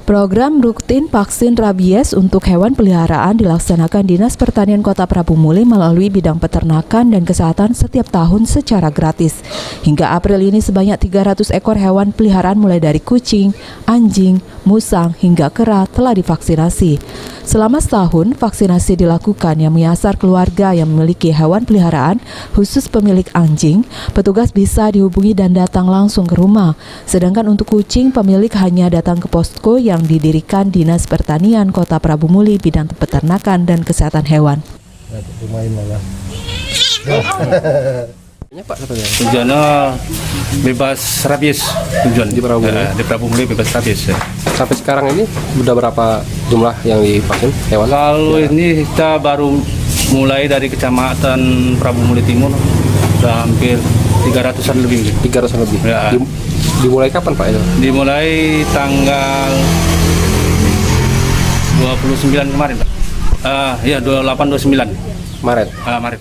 Program rutin vaksin rabies untuk hewan peliharaan dilaksanakan Dinas Pertanian Kota Prabu Muli melalui bidang peternakan dan kesehatan setiap tahun secara gratis. Hingga April ini sebanyak 300 ekor hewan peliharaan mulai dari kucing, anjing, musang, hingga kera telah divaksinasi. Selama setahun, vaksinasi dilakukan yang menyasar keluarga yang memiliki hewan peliharaan, khusus pemilik anjing, petugas bisa dihubungi dan datang langsung ke rumah. Sedangkan untuk kucing, pemilik hanya datang ke posko yang didirikan Dinas Pertanian Kota Prabu Muli bidang peternakan dan kesehatan hewan. Tujuannya bebas rabies, tujuan di Prabu Muli. Di Prabu Muli bebas rabies. Sampai sekarang ini udah berapa jumlah yang divaksin hewan? Kalau ini kita baru mulai dari Kecamatan Prabu Muli Timur, udah hampir 300-an lebih. 300-an lebih. Ya. Dimulai kapan Pak itu? Dimulai tanggal 29 kemarin, Pak. Ya 28-29 Maret. Maret.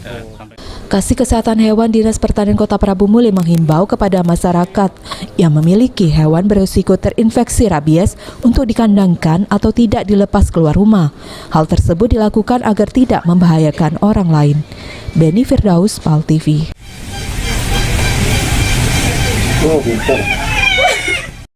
Kasih Kesehatan Hewan Dinas Pertanian Kota Prabu Muli menghimbau kepada masyarakat yang memiliki hewan berisiko terinfeksi rabies untuk dikandangkan atau tidak dilepas keluar rumah. Hal tersebut dilakukan agar tidak membahayakan orang lain. Beni Firdaus, PAL TV. Oh,